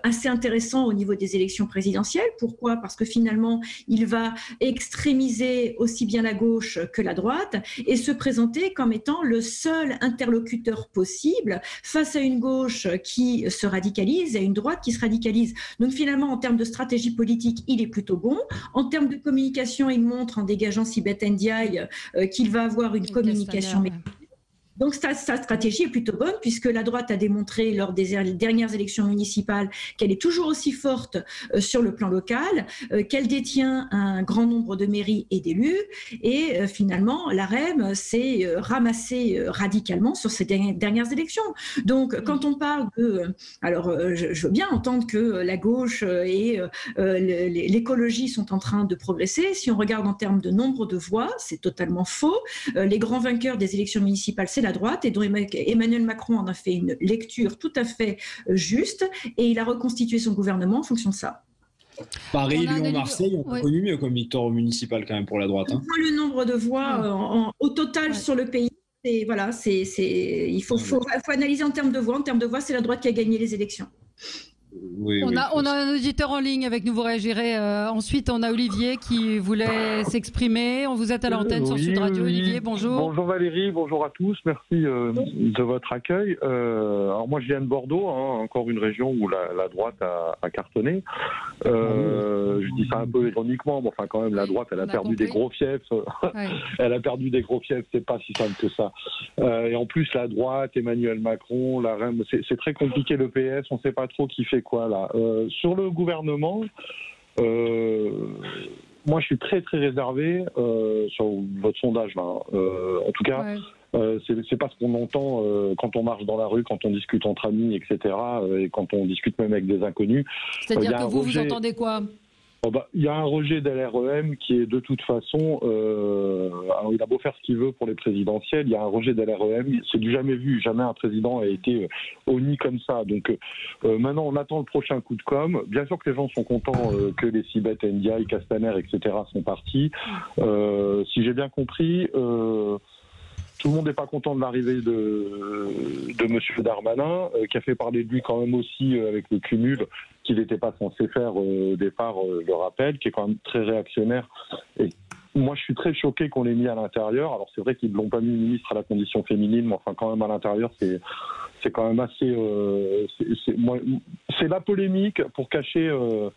assez intéressant au niveau des élections présidentielles. Pourquoi ? Parce que finalement, il va extrémiser aussi bien la gauche que la droite et se présenter comme étant le seul interlocuteur possible face à une gauche qui se radicalise et à une droite qui se radicalise. Donc finalement, en termes de stratégie politique, il est plutôt bon. En termes de communication, il montre en dégageant Sibeth Ndiaye qu'il va avoir une communication. Donc sa stratégie est plutôt bonne, puisque la droite a démontré lors des dernières élections municipales qu'elle est toujours aussi forte sur le plan local, qu'elle détient un grand nombre de mairies et d'élus, et finalement l'AREM s'est ramassée radicalement sur ces dernières élections. Donc quand on parle je veux bien entendre que la gauche et l'écologie sont en train de progresser. Si on regarde en termes de nombre de voix, c'est totalement faux. Les grands vainqueurs des élections municipales, c'est la droite, et dont Emmanuel Macron en a fait une lecture tout à fait juste, et il a reconstitué son gouvernement en fonction de ça. Paris, Lyon, Marseille ont connu mieux comme victoire municipale quand même pour la droite. On voit le nombre de voix au total sur le pays. Et voilà, il faut analyser en termes de voix. En termes de voix, c'est la droite qui a gagné les élections. On a un auditeur en ligne avec nous, vous réagirez. Ensuite, on a Olivier qui voulait s'exprimer. Vous êtes à l'antenne sur Sud Radio. Olivier, bonjour. Bonjour Valérie, bonjour à tous. Merci de votre accueil. Alors moi, je viens de Bordeaux, encore une région où la droite a cartonné. Je dis ça un peu ironiquement, mais enfin quand même, la droite, elle a perdu des gros fiefs. Elle a perdu des gros fiefs, c'est pas si simple que ça. Et en plus, la droite, Emmanuel Macron, la REM, c'est très compliqué, le PS, on ne sait pas trop qui fait quoi là. Sur le gouvernement, moi je suis très très réservé sur votre sondage là. En tout cas, c'est pas ce qu'on entend quand on marche dans la rue, quand on discute entre amis, etc. Et quand on discute même avec des inconnus. C'est-à-dire que vous entendez quoi ? Il y a un rejet d'LREM qui est de toute façon, alors il a beau faire ce qu'il veut pour les présidentielles, il y a un rejet d'LREM, c'est du jamais vu, jamais un président a été honni comme ça. Donc maintenant on attend le prochain coup de com'. Bien sûr que les gens sont contents que les Sibeth, Ndiaye, Castaner, etc. sont partis. Si j'ai bien compris, tout le monde n'est pas content de l'arrivée de M. Darmanin, qui a fait parler de lui quand même aussi avec le cumul qu'il n'était pas censé faire au départ, je le rappelle, qui est quand même très réactionnaire. Et moi, je suis très choqué qu'on l'ait mis à l'intérieur. Alors, c'est vrai qu'ils ne l'ont pas mis ministre à la condition féminine, mais enfin, quand même à l'intérieur, c'est quand même assez... c'est la polémique pour cacher le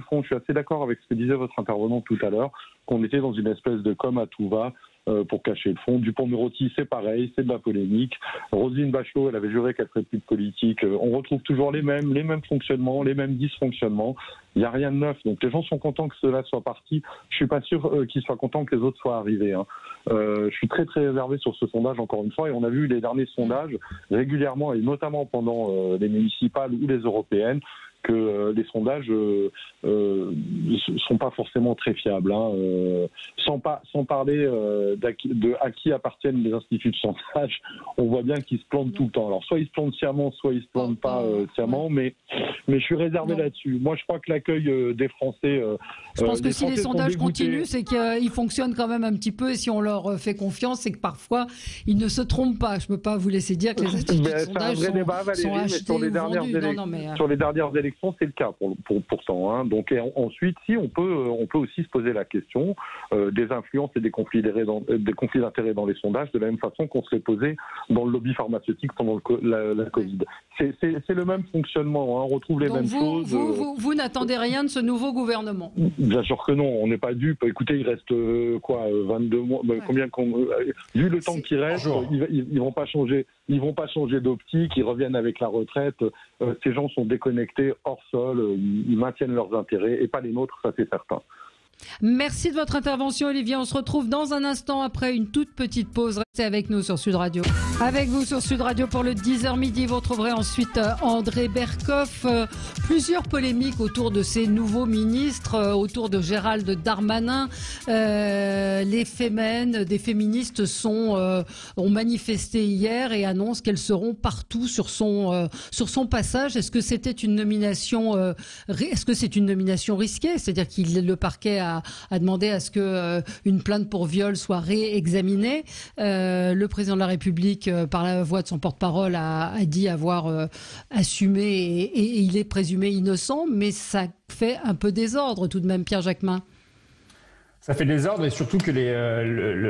fond. Je suis assez d'accord avec ce que disait votre intervenant tout à l'heure, qu'on était dans une espèce de com à tout va pour cacher le fond. Dupond-Moretti, c'est pareil, c'est de la polémique. Roselyne Bachelot, elle avait juré qu'elle ferait plus de politique. On retrouve toujours les mêmes fonctionnements, les mêmes dysfonctionnements. Il n'y a rien de neuf. Donc les gens sont contents que cela soit parti. Je suis pas sûr qu'ils soient contents que les autres soient arrivés. Je suis très très réservé sur ce sondage encore une fois. Et on a vu les derniers sondages régulièrement, et notamment pendant les municipales ou les européennes, que les sondages sont pas forcément très fiables. Sans parler de à qui appartiennent les instituts de sondage, on voit bien qu'ils se plantent tout le temps. Alors soit ils se plantent sciemment, soit ils se plantent pas sciemment, mais je suis réservé là-dessus. Moi, je crois que l'accueil des Français... je pense que si les sondages continuent, c'est qu'ils fonctionnent quand même un petit peu, et si on leur fait confiance, c'est que parfois, ils ne se trompent pas. Je ne peux pas vous laisser dire que les instituts de sondage sont achetés ou vendus. Sur les dernières élections, c'est le cas pourtant. Donc ensuite, si on peut aussi se poser la question des influences et des conflits d'intérêts dans les sondages, de la même façon qu'on se les posait dans le lobby pharmaceutique pendant la Covid. C'est le même fonctionnement. On retrouve les mêmes choses. Vous n'attendez rien de ce nouveau gouvernement? Bien sûr que non. On n'est pas dupe. Écoutez, il reste 22 mois. Vu le temps qui reste, ils vont pas changer. Ils vont pas changer d'optique. Ils reviennent avec la retraite. Ces gens sont déconnectés, hors sol. Ils maintiennent leurs intérêts et pas les nôtres, ça c'est certain. Merci de votre intervention, Olivier. On se retrouve dans un instant après une toute petite pause. Restez avec nous sur Sud Radio. Avec vous sur Sud Radio pour le 10h midi. Vous retrouverez ensuite André Berkoff. Plusieurs polémiques autour de ces nouveaux ministres, autour de Gérald Darmanin. Les Femen, des féministes ont manifesté hier et annoncent qu'elles seront partout sur son passage. Est-ce que c'était une nomination risquée? C'est-à-dire que le parquet a demandé à ce que une plainte pour viol soit réexaminée. Le président de la République, par la voix de son porte-parole, a dit avoir assumé et il est présumé innocent, mais ça fait un peu désordre tout de même, Pierre Jacquemin. Ça fait désordre, et surtout que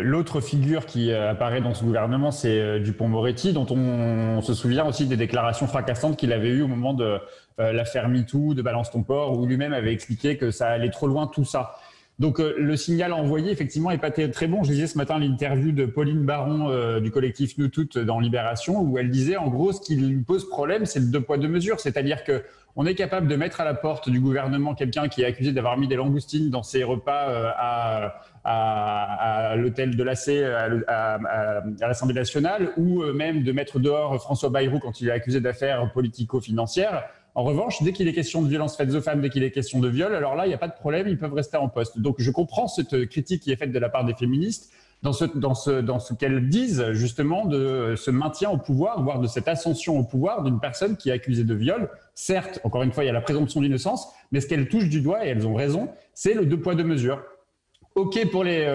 l'autre figure qui apparaît dans ce gouvernement, c'est Dupond-Moretti, dont on se souvient aussi des déclarations fracassantes qu'il avait eues au moment de l'affaire MeToo, de Balance ton port, où lui-même avait expliqué que ça allait trop loin tout ça. Donc le signal envoyé, effectivement, n'est pas très bon. Je lisais ce matin l'interview de Pauline Baron du collectif Nous Toutes dans Libération, où elle disait, en gros, ce qui lui pose problème, c'est le 2 poids 2 mesures. C'est-à-dire que on est capable de mettre à la porte du gouvernement quelqu'un qui est accusé d'avoir mis des langoustines dans ses repas à l'hôtel de l'AC à l'Assemblée nationale, ou même de mettre dehors François Bayrou quand il est accusé d'affaires politico-financières. En revanche, dès qu'il est question de violences faites aux femmes, dès qu'il est question de viol, alors là, il n'y a pas de problème, ils peuvent rester en poste. Donc je comprends cette critique qui est faite de la part des féministes dans ce qu'elles disent justement de ce maintien au pouvoir, voire de cette ascension au pouvoir d'une personne qui est accusée de viol. Certes, encore une fois, il y a la présomption d'innocence, mais ce qu'elles touchent du doigt, et elles ont raison, c'est le 2 poids 2 mesures. OK pour les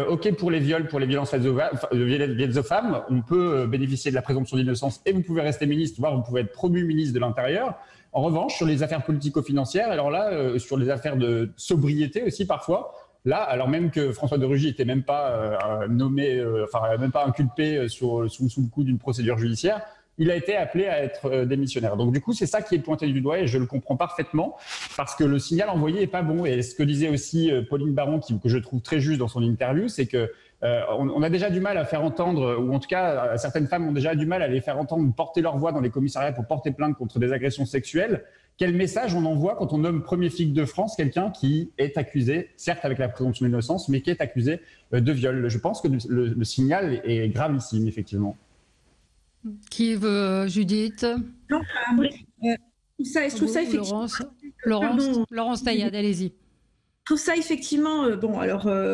viols, pour les violences faites aux femmes, on peut bénéficier de la présomption d'innocence et vous pouvez rester ministre, voire vous pouvez être promu ministre de l'Intérieur. En revanche, sur les affaires politico-financières, alors là, sur les affaires de sobriété aussi parfois, là, alors même que François de Rugy n'était même pas nommé, même pas inculpé sous le coup d'une procédure judiciaire, il a été appelé à être démissionnaire. Donc du coup, c'est ça qui est pointé du doigt et je le comprends parfaitement parce que le signal envoyé est pas bon. Et ce que disait aussi Pauline Baron, que je trouve très juste dans son interview, c'est que on a déjà du mal à faire entendre, ou en tout cas certaines femmes ont déjà du mal à les faire entendre porter leur voix dans les commissariats pour porter plainte contre des agressions sexuelles. Quel message on envoie quand on nomme premier flic de France quelqu'un qui est accusé, certes avec la présomption d'innocence, mais qui est accusé de viol? Je pense que le signal est gravissime, effectivement. Qui veut, Judith? Non, je trouve ça Laurence Taillade, allez-y. trouve ça effectivement,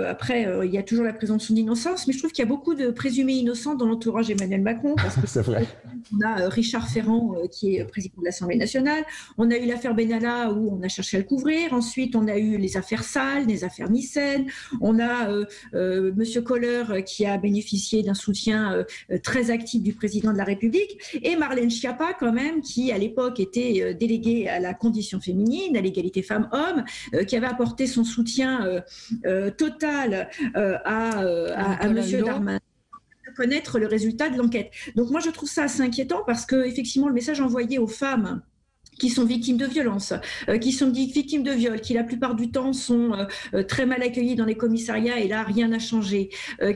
après, il y a toujours la présomption d'innocence, mais je trouve qu'il y a beaucoup de présumés innocents dans l'entourage d'Emmanuel Macron. Parce que c'est vrai. On a Richard Ferrand, qui est président de l'Assemblée nationale. On a eu l'affaire Benalla, où on a cherché à le couvrir. Ensuite, on a eu les affaires Sall, les affaires Nyssen. On a Monsieur Kohler, qui a bénéficié d'un soutien très actif du président de la République. Et Marlène Schiappa, quand même, qui, à l'époque, était déléguée à la condition féminine, à l'égalité femmes-hommes, qui avait apporté son soutien total à Monsieur Darmanin, de connaître le résultat de l'enquête. Donc moi je trouve ça assez inquiétant parce que effectivement le message envoyé aux femmes qui sont victimes de violences, qui sont victimes de viols, qui la plupart du temps sont très mal accueillis dans les commissariats et là rien n'a changé,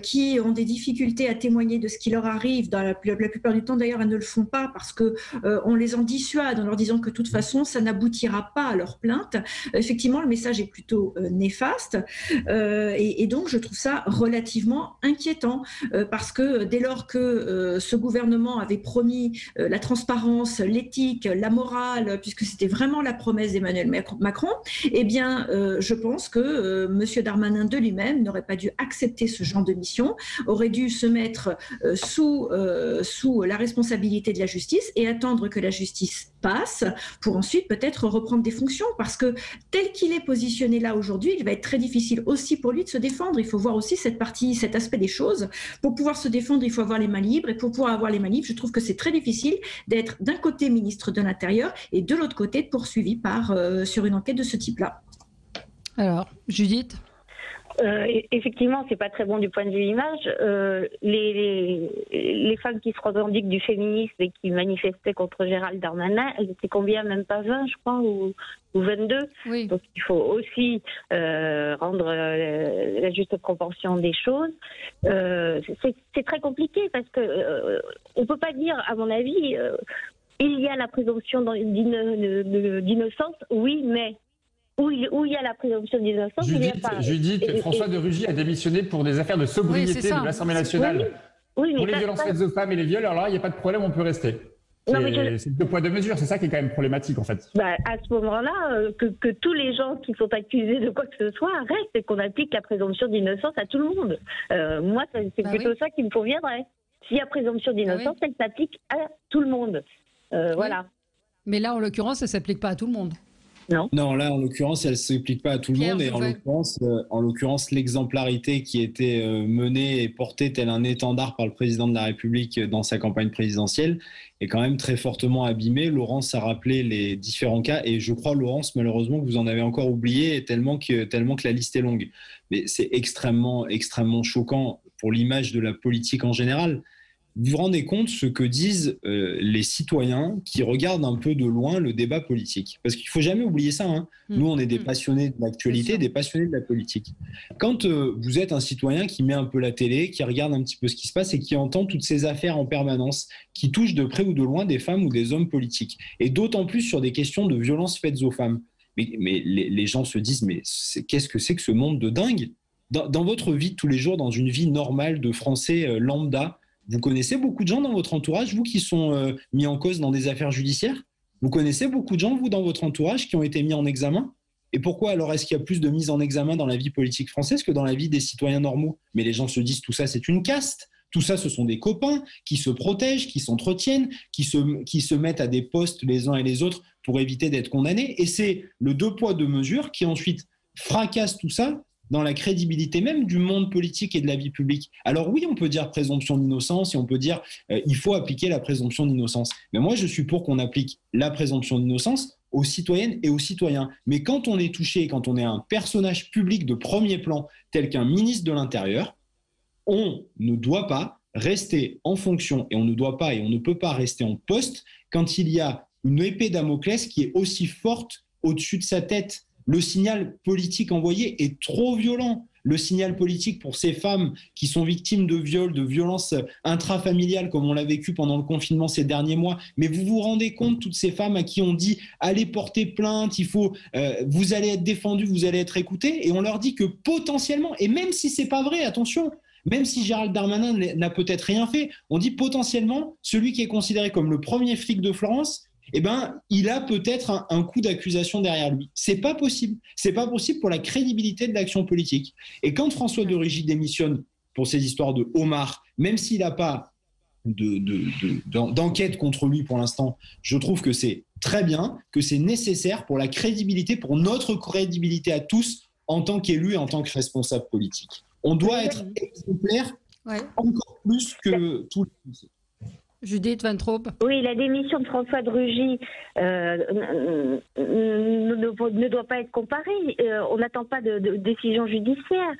qui ont des difficultés à témoigner de ce qui leur arrive, la plupart du temps d'ailleurs elles ne le font pas parce que on les en dissuade en leur disant que de toute façon ça n'aboutira pas à leur plainte. Effectivement le message est plutôt néfaste et donc je trouve ça relativement inquiétant parce que dès lors que ce gouvernement avait promis la transparence, l'éthique, la morale, puisque c'était vraiment la promesse d'Emmanuel Macron, eh bien, je pense que M. Darmanin de lui-même n'aurait pas dû accepter ce genre de mission, aurait dû se mettre sous la responsabilité de la justice et attendre que la justice passe pour ensuite peut-être reprendre des fonctions, parce que tel qu'il est positionné là aujourd'hui, il va être très difficile aussi pour lui de se défendre. Il faut voir aussi cet aspect des choses. Pour pouvoir se défendre, il faut avoir les mains libres, et pour pouvoir avoir les mains libres, je trouve que c'est très difficile d'être d'un côté ministre de l'Intérieur et de l'autre côté poursuivi sur une enquête de ce type-là. Alors, Judith ? Effectivement, c'est pas très bon du point de vue image. Les femmes qui se revendiquent du féminisme et qui manifestaient contre Gérald Darmanin, elles étaient combien? Même pas 20, je crois, ou 22. Oui. Donc il faut aussi rendre la juste proportion des choses. C'est très compliqué parce que on peut pas dire, à mon avis, il y a la présomption d'innocence, oui, mais où il y a la présomption d'innocence, il n'y a pas. Judith, François de Rugy a démissionné pour des affaires de sobriété de l'Assemblée nationale. Oui, pour les violences faites aux femmes et les viols, alors là, il n'y a pas de problème, on peut rester. C'est deux poids, deux mesures, c'est ça qui est quand même problématique en fait. À ce moment-là, que tous les gens qui sont accusés de quoi que ce soit restent et qu'on applique la présomption d'innocence à tout le monde. Moi, c'est plutôt ça qui me conviendrait. S'il y a présomption d'innocence, elle s'applique à tout le monde. Voilà. Mais là, en l'occurrence, ça ne s'applique pas à tout le monde. Non, là, en l'occurrence, elle ne s'applique pas à tout le monde. Et en l'occurrence, l'exemplarité qui était menée et portée tel un étendard par le président de la République dans sa campagne présidentielle est quand même très fortement abîmée. Laurence a rappelé les différents cas. Et je crois, Laurence, malheureusement, que vous en avez encore oublié tellement que la liste est longue. Mais c'est extrêmement, extrêmement choquant pour l'image de la politique en général. Vous vous rendez compte ce que disent les citoyens qui regardent un peu de loin le débat politique? Parce qu'il ne faut jamais oublier ça. Hein. Nous, on est des passionnés de l'actualité, des passionnés de la politique. Quand vous êtes un citoyen qui met un peu la télé, qui regarde un petit peu ce qui se passe et qui entend toutes ces affaires en permanence, qui touchent de près ou de loin des femmes ou des hommes politiques, et d'autant plus sur des questions de violences faites aux femmes, mais les gens se disent, mais qu'est-ce que c'est que ce monde de dingue? Dans votre vie de tous les jours, dans une vie normale de Français lambda, vous connaissez beaucoup de gens dans votre entourage, vous qui sont mis en cause dans des affaires judiciaires? Vous connaissez beaucoup de gens, vous, dans votre entourage, qui ont été mis en examen? Et pourquoi alors est-ce qu'il y a plus de mise en examen dans la vie politique française que dans la vie des citoyens normaux? Mais les gens se disent tout ça, c'est une caste. Tout ça, ce sont des copains qui se protègent, qui s'entretiennent, qui se mettent à des postes les uns et les autres pour éviter d'être condamnés. Et c'est le deux poids, deux mesures qui ensuite fracasse tout ça dans la crédibilité même du monde politique et de la vie publique. Alors oui, on peut dire présomption d'innocence et on peut dire il faut appliquer la présomption d'innocence. Mais moi, je suis pour qu'on applique la présomption d'innocence aux citoyennes et aux citoyens. Mais quand on est touché, quand on est un personnage public de premier plan, tel qu'un ministre de l'Intérieur, on ne doit pas rester en fonction et on ne doit pas et on ne peut pas rester en poste quand il y a une épée Damoclès qui est aussi forte au-dessus de sa tête. Le signal politique envoyé est trop violent. Le signal politique pour ces femmes qui sont victimes de viols, de violences intrafamiliales, comme on l'a vécu pendant le confinement ces derniers mois. Mais vous vous rendez compte, toutes ces femmes à qui on dit « allez porter plainte, vous allez être défendus, vous allez être écoutés », et on leur dit que potentiellement, et même si c'est pas vrai, attention, même si Gérald Darmanin n'a peut-être rien fait, on dit potentiellement, celui qui est considéré comme le premier flic de Florence eh ben, il a peut-être un coup d'accusation derrière lui. C'est pas possible. C'est pas possible pour la crédibilité de l'action politique. Et quand François de Rugy démissionne pour ces histoires de homards, même s'il n'a pas d'enquête contre lui pour l'instant, je trouve que c'est très bien, que c'est nécessaire pour la crédibilité, pour notre crédibilité à tous en tant qu'élus et en tant que responsables politiques. On doit être exemplaire encore plus que tous les Français. Judith Van Troep. Oui, la démission de François de Rugy ne doit pas être comparée. On n'attend pas de décision judiciaire.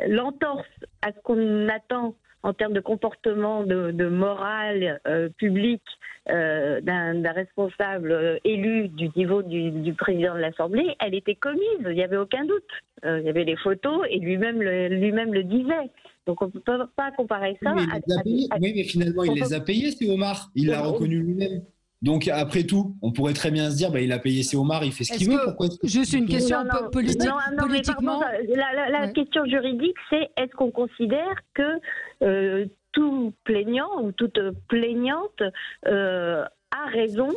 L'entorse à ce qu'on attend en termes de comportement, de morale publique d'un responsable élu du niveau du président de l'Assemblée, elle était commise, il n'y avait aucun doute. Il y avait les photos et lui-même le disait. Donc on ne peut pas comparer ça. Oui, mais finalement, il les a payés, ces homards. Il l'a reconnu lui-même. Donc après tout, on pourrait très bien se dire, il a payé ses homards, il fait ce qu'il veut. Pourquoi juste une question politiquement. La question juridique, c'est est-ce qu'on considère que tout plaignant ou toute plaignante a raison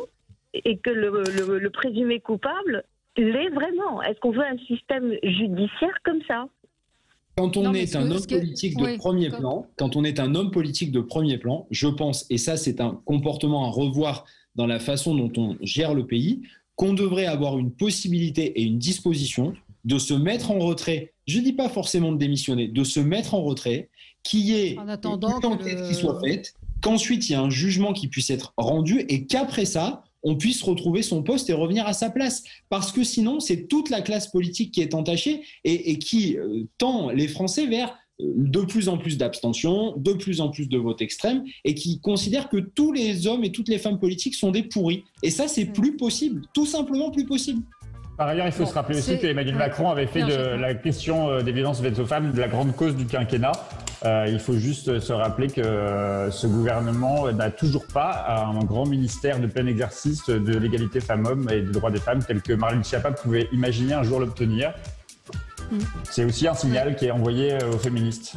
et que le présumé coupable l'est vraiment? Est-ce qu'on veut un système judiciaire comme ça? Quand on est un homme politique de premier plan, je pense, et ça c'est un comportement à revoir dans la façon dont on gère le pays, qu'on devrait avoir une possibilité et une disposition de se mettre en retrait, je ne dis pas forcément de démissionner, de se mettre en retrait, qu'il y ait une enquête qui soit faite, qu'ensuite il y ait un jugement qui puisse être rendu et qu'après ça, on puisse retrouver son poste et revenir à sa place. Parce que sinon, c'est toute la classe politique qui est entachée et qui tend les Français vers de plus en plus d'abstention, de plus en plus de votes extrêmes et qui considère que tous les hommes et toutes les femmes politiques sont des pourris. Et ça, c'est plus possible, tout simplement plus possible. Par ailleurs, il faut se rappeler aussi qu'Emmanuel Macron avait fait de la question des violences faites aux femmes de la grande cause du quinquennat. Il faut juste se rappeler que ce gouvernement n'a toujours pas un grand ministère de plein exercice de l'égalité femmes-hommes et des droits des femmes tel que Marlène Schiappa pouvait imaginer un jour l'obtenir. C'est aussi un signal qui est envoyé aux féministes.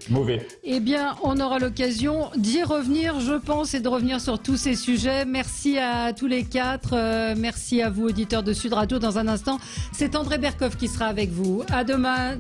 Mauvais. Eh bien, on aura l'occasion d'y revenir, je pense, et de revenir sur tous ces sujets. Merci à tous les quatre. Merci à vous, auditeurs de Sud Radio. Dans un instant, c'est André Berkoff qui sera avec vous. À demain.